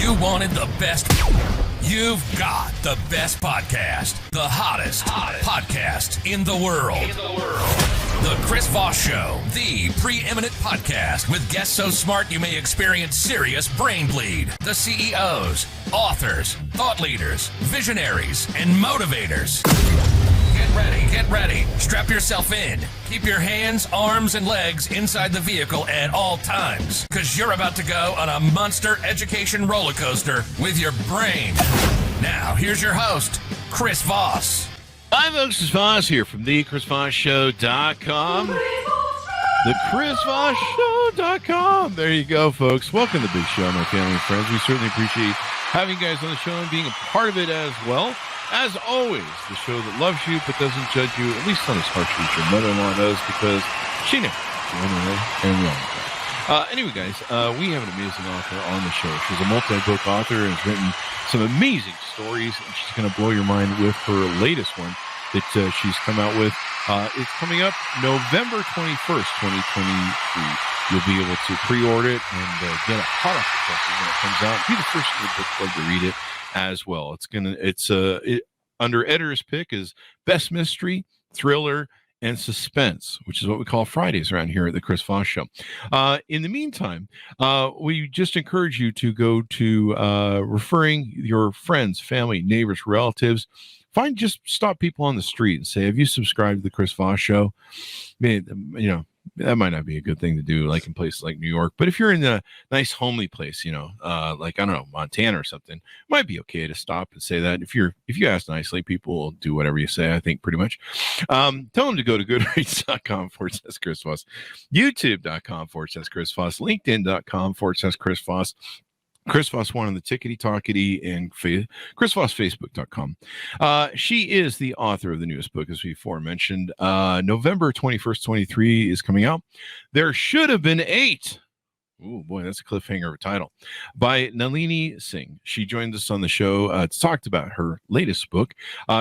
You wanted the best. You've got the best podcast. The hottest podcast in the world. The Chris Voss Show, the preeminent podcast with guests so smart you may experience serious brain bleed. The CEOs, authors, thought leaders, visionaries, and motivators. Get ready. Strap yourself in. Keep your hands, arms, and legs inside the vehicle at all times, because you're about to go on a monster education roller coaster with your brain. Now, here's your host, Chris Voss. Hi, folks. Chris Voss here from thechrisvossshow.com. thechrisvossshow.com. There you go, folks. Welcome to the big show, my family and friends. We certainly appreciate having you guys on the show and being a part of it as well. As always, the show that loves you but doesn't judge you, at least not as harshly as your mother-in-law does, because she knows. Anyway, guys, we have an amazing author on the show. She's a multi-book author and has written some amazing stories, and she's going to blow your mind with her latest one that she's come out with. It's coming up November 21st, 2023. You'll be able to pre-order it and get a hot off the presses when it comes out. Be the first in the book club to read it as well. It's under editor's pick is best mystery, thriller, and suspense, which is what we call Fridays around here at the Chris Voss Show. In the meantime, we just encourage you to go to referring your friends, family, neighbors, relatives. Just stop people on the street and say, have you subscribed to the Chris Voss Show? That might not be a good thing to do, like in places like New York. But if you're in a nice, homely place, like, I don't know, Montana or something, it might be okay to stop and say that. If you ask nicely, people will do whatever you say, I think, pretty much. Tell them to go to goodreads.com/Chris Voss, youtube.com/Chris Voss, linkedin.com/Chris Voss, Chris Voss one on the Tickety Talkety, and ChrisVossFacebook.com. She is the author of the newest book, as we aforementioned. November 21st, 23 is coming out. There Should Have Been 8. Oh boy, that's a cliffhanger of a title. By Nalini Singh. She joined us on the show to talk about her latest book.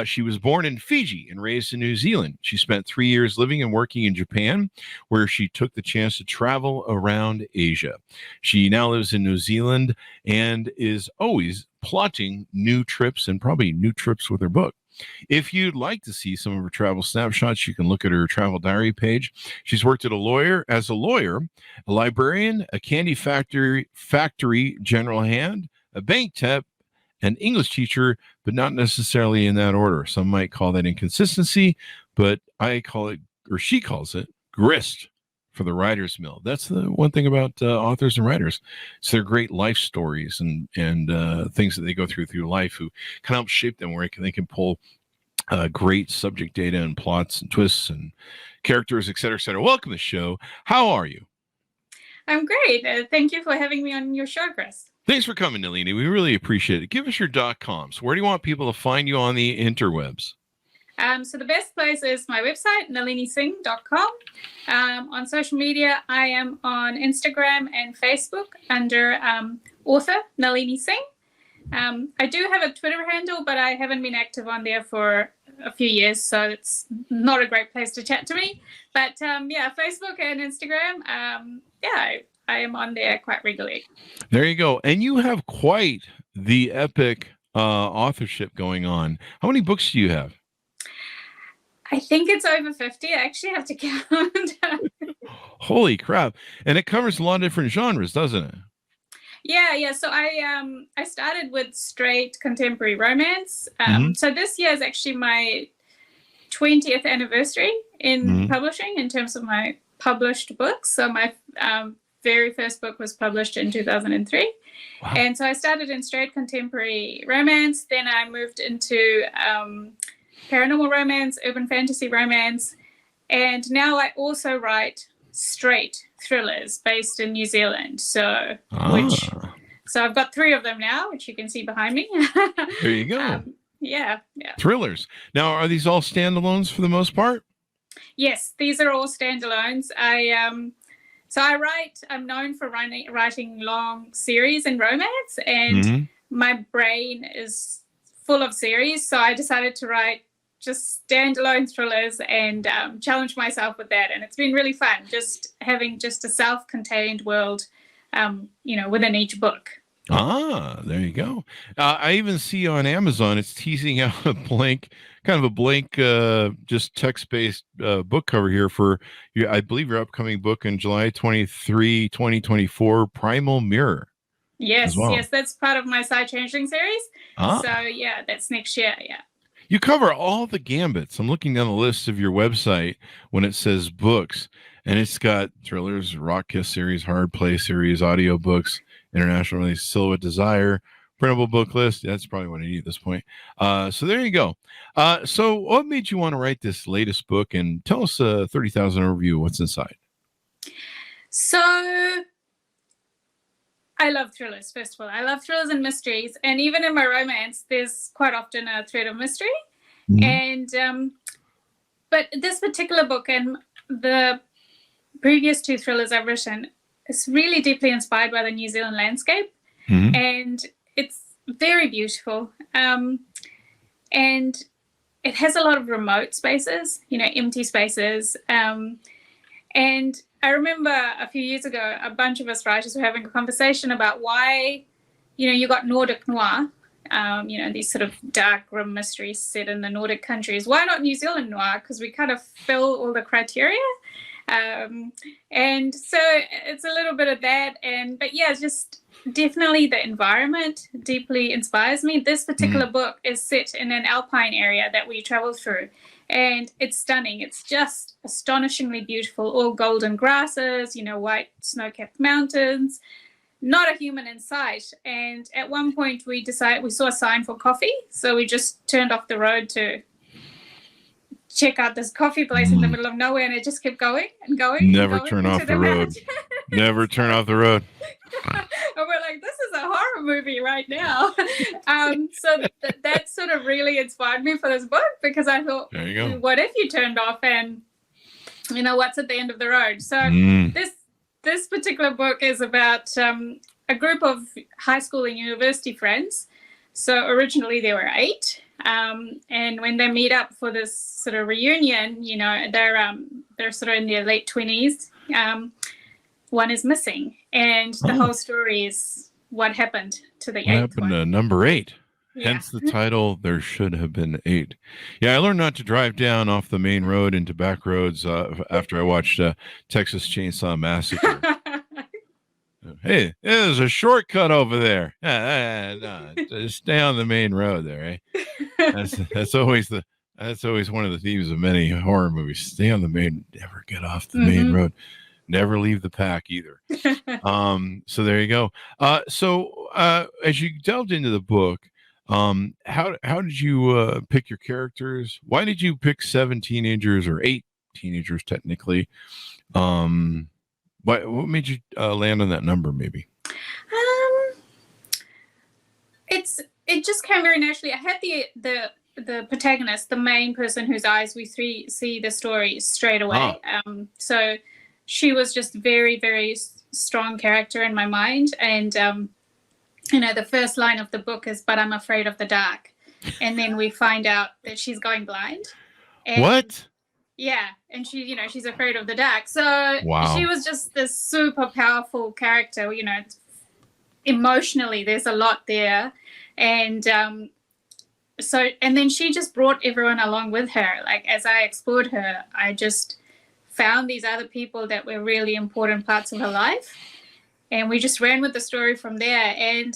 She was born in Fiji and raised in New Zealand. She spent 3 years living and working in Japan, where she took the chance to travel around Asia. She now lives in New Zealand and is always plotting new trips, and probably new trips with her book. If you'd like to see some of her travel snapshots, you can look at her travel diary page. She's worked as a lawyer, a librarian, a candy factory general hand, a bank tech, an English teacher, but not necessarily in that order. Some might call that inconsistency, but I call it, or she calls it, grist for the writer's mill. That's the one thing about authors and writers. It's their great life stories and things that they go through life who can help shape them, where they can pull great subject data and plots and twists and characters, et cetera, et cetera. Welcome to the show. How are you? I'm great. Thank you for having me on your show, Chris. Thanks for coming, Nalini. We really appreciate it. Give us your .coms. Where do you want people to find you on the interwebs? So the best place is my website, nalinisingh.com. On social media, I am on Instagram and Facebook under author Nalini Singh. I do have a Twitter handle, but I haven't been active on there for a few years, so it's not a great place to chat to me. But Facebook and Instagram, I am on there quite regularly. There you go. And you have quite the epic authorship going on. How many books do you have? I think it's over 50. I actually have to count. Holy crap. And it covers a lot of different genres, doesn't it? Yeah. So I started with straight contemporary romance. So this year is actually my 20th anniversary in publishing in terms of my published books. So my very first book was published in 2003. Wow. And so I started in straight contemporary romance. Then I moved into paranormal romance, urban fantasy romance, and now I also write straight thrillers based in New Zealand. So I've got 3 of them now, which you can see behind me. There you go. Yeah. Thrillers. Now, are these all standalones for the most part? Yes, these are all standalones. I'm known for writing long series in romance, and my brain is full of series, so I decided to write just standalone thrillers and challenge myself with that. And it's been really fun, just having just a self-contained world, within each book. Ah, there you go. I even see on Amazon it's teasing out a blank, just text-based book cover here for your, I believe, your upcoming book in July 23, 2024, Primal Mirror. Yes, well. yes, that's part of my Side Changeling series. Ah. So yeah, that's next year. Yeah. You cover all the gambits. I'm looking down the list of your website when it says books, and it's got thrillers, Rock Kiss series, Hard Play series, audiobooks, international release, Silhouette Desire, printable book list. That's probably what I need at this point. So there you go. So what made you want to write this latest book? And tell us 30,000 overview. What's inside? So I love thrillers, first of all. I love thrillers and mysteries. And even in my romance, there's quite often a thread of mystery. And but this particular book and the previous 2 thrillers I've written is really deeply inspired by the New Zealand landscape. And it's very beautiful. And it has a lot of remote spaces, empty spaces. And I remember a few years ago, a bunch of us writers were having a conversation about why, you got Nordic noir, these sort of dark, grim mysteries set in the Nordic countries. Why not New Zealand noir? Because we kind of fill all the criteria. And so it's a little bit of that. But yeah, just definitely the environment deeply inspires me. This particular book is set in an alpine area that we travel through. And it's stunning. It's just astonishingly beautiful. All golden grasses, white snow-capped mountains, not a human in sight. And at one point we saw a sign for coffee. So we just turned off the road to check out this coffee place in the middle of nowhere. And it just kept going and going. Never turn off the road. Never turn off the road. And we're like, this is a horror movie right now. So that sort of really inspired me for this book, because I thought, there you go. What if you turned off and, what's at the end of the road? So this particular book is about a group of high school and university friends. So originally there were 8. And when they meet up for this sort of reunion, they're sort of in their late 20s. One is missing, and the whole story is what happened to the 8th one. What happened to number 8? Yeah. Hence the title, There Should Have Been 8. Yeah, I learned not to drive down off the main road into back roads after I watched Texas Chainsaw Massacre. Hey, there's a shortcut over there. No, just stay on the main road there, eh? That's always one of the themes of many horror movies. Stay on the main, never get off the main road. Never leave the pack either. So there you go. So as you delved into the book, how did you pick your characters? Why did you pick 7 teenagers, or 8 teenagers technically? What made you land on that number? Maybe. It just came very naturally. I had the protagonist, the main person whose eyes we see the story straight away. So she was just very, very strong character in my mind. And, the first line of the book is, "But I'm afraid of the dark." And then we find out that she's going blind. And, what? Yeah. And she's afraid of the dark. So She was just this super powerful character. Emotionally, there's a lot there. And and then she just brought everyone along with her. Like, as I explored her, I just found these other people that were really important parts of her life, and we just ran with the story from there. And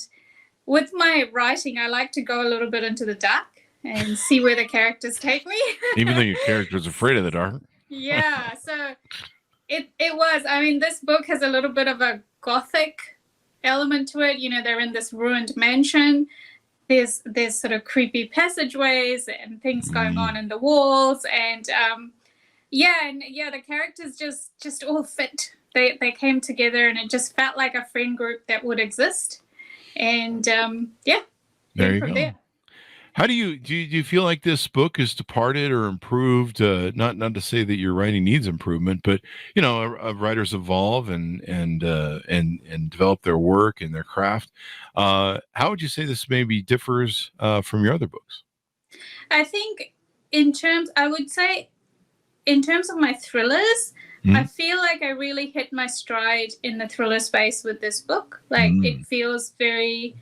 with my writing, I like to go a little bit into the dark and see where the characters take me. Even though your character's afraid of the dark. Yeah, so it was. I mean, this book has a little bit of a gothic element to it. They're in this ruined mansion. There's sort of creepy passageways and things going on in the walls, and the characters just all fit. They came together, and it just felt like a friend group that would exist. And there you go. There. How do you feel like this book is departed or improved? Not to say that your writing needs improvement, but writers evolve and develop their work and their craft. How would you say this maybe differs from your other books? I think in terms of my thrillers, I feel like I really hit my stride in the thriller space with this book. Like it feels very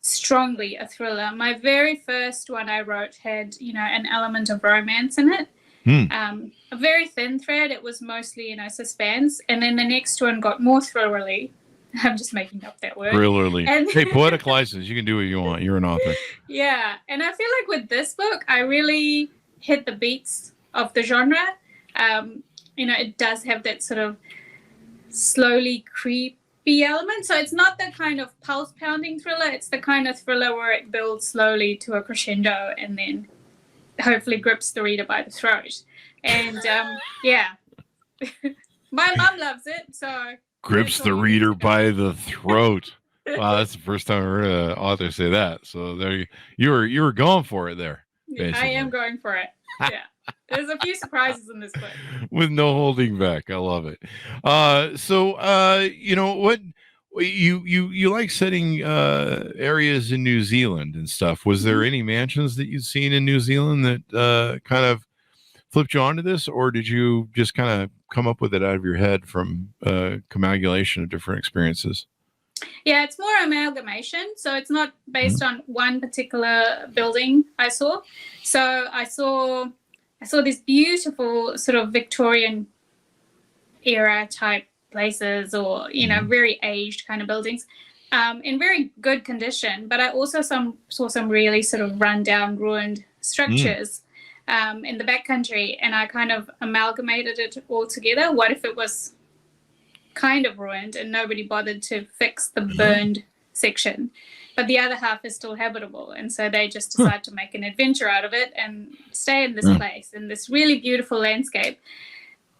strongly a thriller. My very first one I wrote had, an element of romance in it. A very thin thread. It was mostly, suspense. And then the next one got more thrillerly. I'm just making up that word. Thrillerly. Hey, poetic license. You can do what you want. You're an author. Yeah. And I feel like with this book, I really hit the beats of the genre. It does have that sort of slowly creepy element. So it's not the kind of pulse pounding thriller. It's the kind of thriller where it builds slowly to a crescendo and then hopefully grips the reader by the throat. And yeah, my mom loves it. So grips the reader by the throat. Wow, that's the first time I heard an author say that. So there you were going for it there. Basically. I am going for it. Yeah. There's a few surprises in this book. With no holding back. I love it. What you like setting areas in New Zealand and stuff. Was there any mansions that you'd seen in New Zealand that kind of flipped you onto this, or did you just kind of come up with it out of your head from coagulation of different experiences? Yeah, it's more amalgamation. So it's not based on one particular building I saw. So I saw these beautiful sort of Victorian era type places, or very aged kind of buildings in very good condition. But I also saw some really sort of rundown, ruined structures in the backcountry, and I kind of amalgamated it all together. What if it was kind of ruined and nobody bothered to fix the burned section, but the other half is still habitable, and so they just decide to make an adventure out of it and stay in this place, in this really beautiful landscape,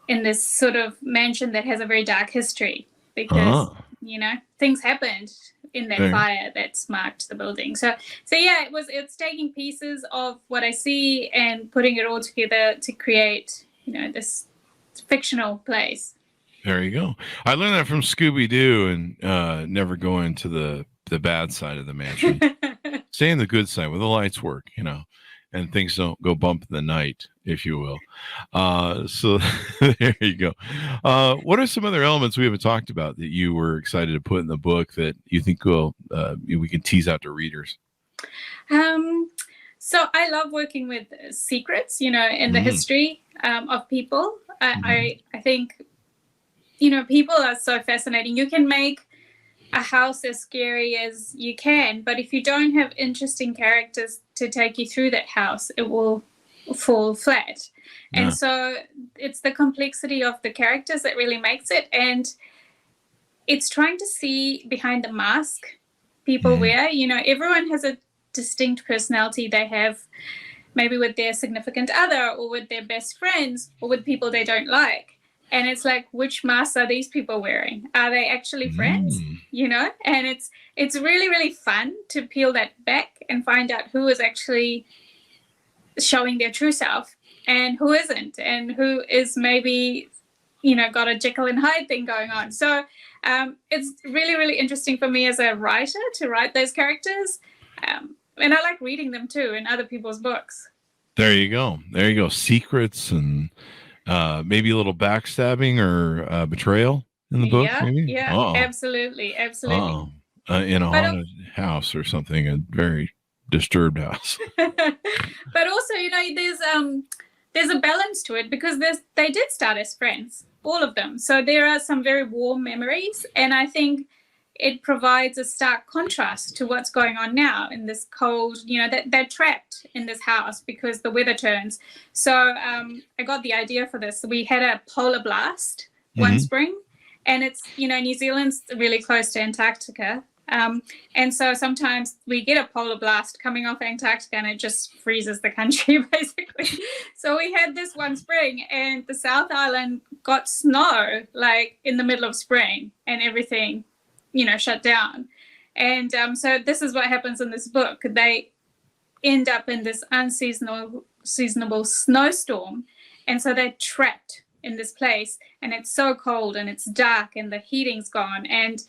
in this sort of mansion that has a very dark history because things happened in that fire that's marked the building. So yeah, it's taking pieces of what I see and putting it all together to create this fictional place. There you go. I learned that from Scooby-Doo, and never go into the bad side of the mansion. Stay in the good side where the lights work, and things don't go bump in the night, if you will. So there you go. What are some other elements we haven't talked about that you were excited to put in the book that you think we can tease out to readers? So I love working with secrets, in the history of people. I think people are so fascinating. You can make a house as scary as you can, but if you don't have interesting characters to take you through that house, it will fall flat. Yeah. And so it's the complexity of the characters that really makes it, and it's trying to see behind the mask people wear. Everyone has a distinct personality they have, maybe with their significant other or with their best friends or with people they don't like. And it's like, which masks are these people wearing? Are they actually friends? And it's really, really fun to peel that back and find out who is actually showing their true self and who isn't, and who is maybe, got a Jekyll and Hyde thing going on. So it's really, really interesting for me as a writer to write those characters. And I like reading them too in other people's books. There you go. Secrets and maybe a little backstabbing or betrayal in the book. Maybe? Yeah, absolutely. In a haunted house or something, a very disturbed house. But also, there's a balance to it because they did start as friends, all of them. So there are some very warm memories, and I think it provides a stark contrast to what's going on now in this cold, they're trapped in this house because the weather turns. So I got the idea for this. We had a polar blast one spring, and it's, New Zealand's really close to Antarctica. And so sometimes we get a polar blast coming off Antarctica and it just freezes the country, basically. So we had this one spring, and the South Island got snow like in the middle of spring, and everything shut down. And so this is what happens in this book. They end up in this unseasonable snowstorm, and so they're trapped in this place, and it's so cold and it's dark and the heating's gone, and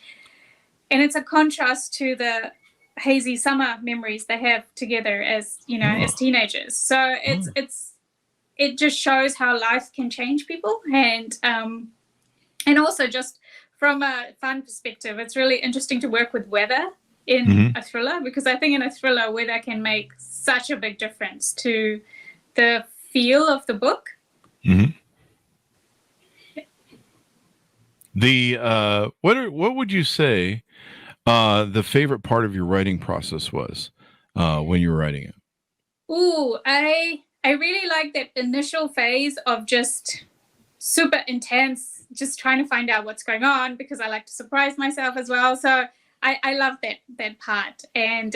it's a contrast to the hazy summer memories they have together as as teenagers. So it just shows how life can change people, and also just from a fun perspective, it's really interesting to work with weather in a thriller, because I think in a thriller, weather can make such a big difference to the feel of the book. What would you say the favorite part of your writing process was when you were writing it? Ooh, I really like that initial phase of just super intense, just trying to find out what's going on, because I like to surprise myself as well. So I love that part. And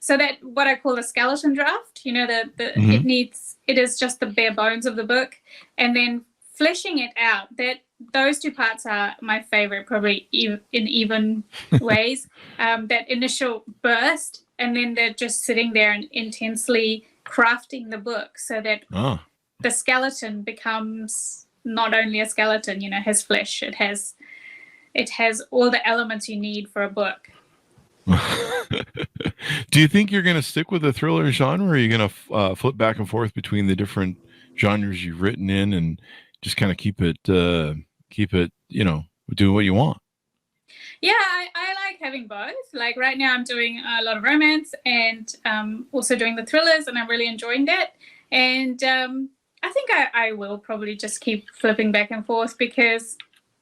so that what I call the skeleton draft, it is just the bare bones of the book, and then fleshing it out. Those two parts are my favorite, probably in even ways. That initial burst, and then they're just sitting there and intensely crafting the book so that the skeleton becomes not only a skeleton, has flesh. It has all the elements you need for a book. Do you think you're going to stick with the thriller genre, or are you going to flip back and forth between the different genres you've written in, and just kind of keep it, doing what you want? Yeah, I like having both. Like right now I'm doing a lot of romance, and also doing the thrillers, and I'm really enjoying that. And I think I will probably just keep flipping back and forth, because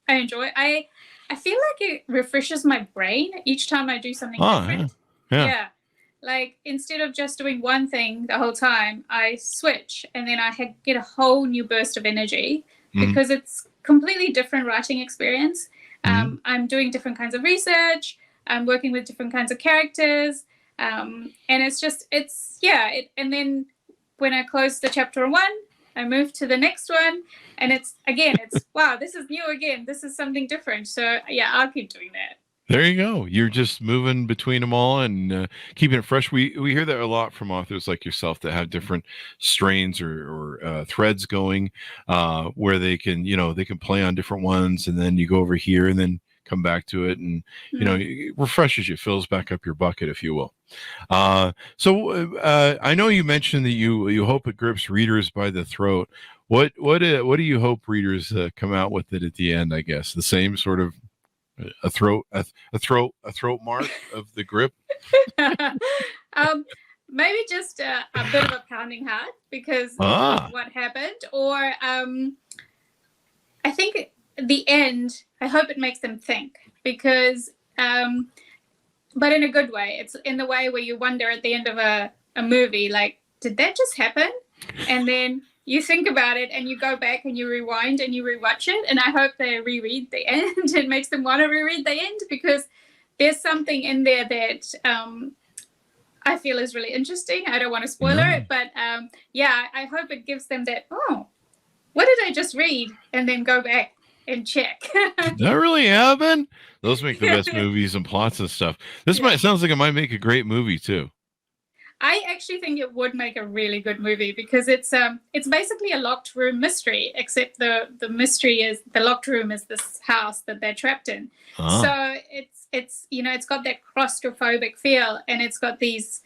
I enjoy it. I feel like it refreshes my brain each time I do something different. Yeah. Like instead of just doing one thing the whole time, I switch, and then I get a whole new burst of energy, because it's completely different writing experience. I'm doing different kinds of research. I'm working with different kinds of characters. And and then when I close the chapter 1, I move to the next one, and it's wow, this is new again. This is something different. So yeah, I'll keep doing that. There you go. You're just moving between them all and keeping it fresh. We hear that a lot from authors like yourself that have different strains or threads going, where they can play on different ones, and then you go over here and then come back to it, and it refreshes you, fills back up your bucket, if you will. So I know you mentioned that you hope it grips readers by the throat. What do you hope readers come out with it at the end? I guess the same sort of a throat mark of the grip. Maybe just a bit of a pounding heart because of what happened, or I think at the end, I hope it makes them think, because but in a good way. It's in the way where you wonder at the end of a movie, like, did that just happen? And then you think about it, and you go back and you rewind and you rewatch it. And I hope they reread the end. It makes them want to reread the end, because there's something in there that I feel is really interesting. I don't want to spoil it, but I hope it gives them that, what did I just read? And then go back and check. Did that really happen? Those make the best movies and plots and stuff. This sounds like it might make a great movie too. I actually think it would make a really good movie, because it's basically a locked room mystery, except the mystery is the locked room is this house that they're trapped in. So it's got that claustrophobic feel, and it's got these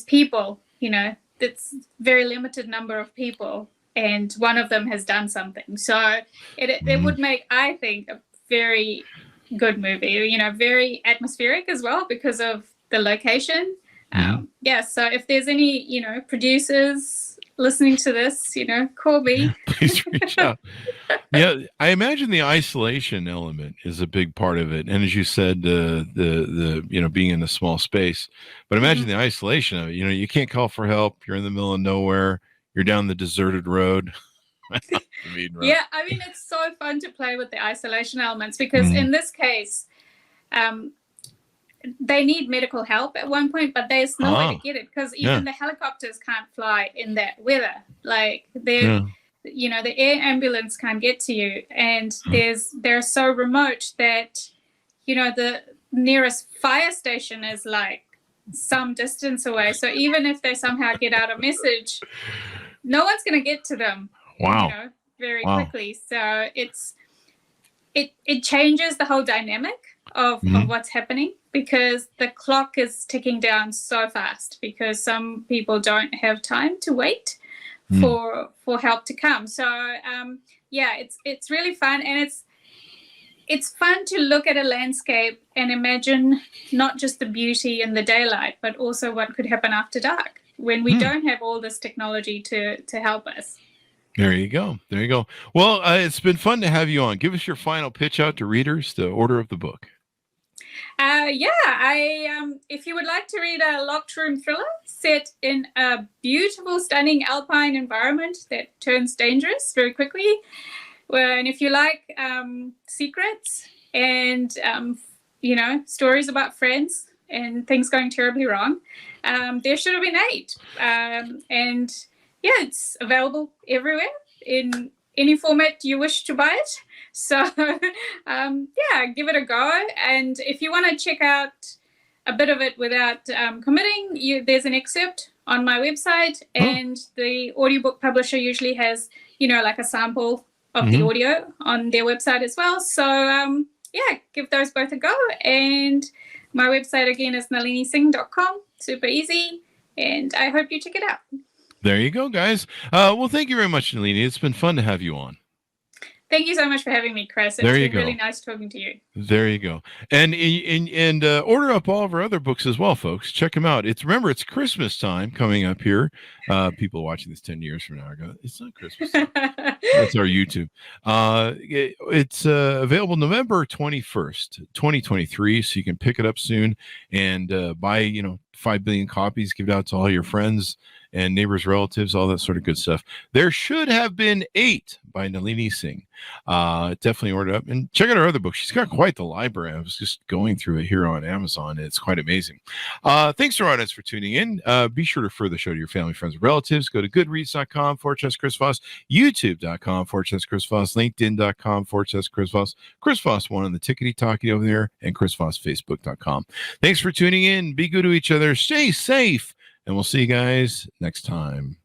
people, it's very limited number of people, and one of them has done something. So it would make, I think, a very good movie, very atmospheric as well because of the location. So if there's any, producers listening to this, call me. Please reach out. Yeah, I imagine the isolation element is a big part of it. And as you said, the being in a small space. But imagine the isolation of it. You can't call for help. You're in the middle of nowhere. You're down the deserted road. Yeah, I mean, it's so fun to play with the isolation elements, because in this case, they need medical help at one point, but there's no way to get it, because even the helicopters can't fly in that weather. Like the air ambulance can't get to you, and they're so remote that the nearest fire station is like some distance away. So even if they somehow get out a message, no one's going to get to them. Wow. Very quickly. So it changes the whole dynamic of what's happening, because the clock is ticking down so fast, because some people don't have time to wait for help to come. So it's really fun, and it's fun to look at a landscape and imagine not just the beauty in the daylight, but also what could happen after dark when we don't have all this technology to help us. There you go. There you go. Well, it's been fun to have you on. Give us your final pitch out to readers, the order of the book. If you would like to read a locked room thriller set in a beautiful, stunning alpine environment that turns dangerous very quickly, and if you like secrets and stories about friends and things going terribly wrong, there should have been 8. It's available everywhere in any format you wish to buy it. So, give it a go. And if you want to check out a bit of it without committing, there's an excerpt on my website, and the audiobook publisher usually has, like a sample of the audio on their website as well. So, give those both a go. And my website again is nalini.singh.com. Super easy. And I hope you check it out. There you go, guys. Well, thank you very much, Nalini. It's been fun to have you on. Thank you so much for having me, Chris. It's been really nice talking to you. There you go. And order up all of our other books as well, folks. Check them out. Remember, it's Christmas time coming up here. People watching this 10 years from now are going, it's not Christmas time. That's our YouTube. It's available November 21st, 2023. So you can pick it up soon and buy, 5 billion copies, give it out to all your friends and neighbors, relatives, all that sort of good stuff. There should have been 8 by Nalini Singh. Definitely order up and check out her other book. She's got quite the library. I was just going through it here on Amazon. It's quite amazing. Thanks to our audience for tuning in. Be sure to refer the show to your family, friends, and relatives. Go to goodreads.com/Chris Voss, youtube.com/Chris Voss, linkedin.com/Chris Voss, Chris Voss 1 on the tickety-talkie over there, and Chris Voss Facebook.com. Thanks for tuning in. Be good to each other. Stay safe. And we'll see you guys next time.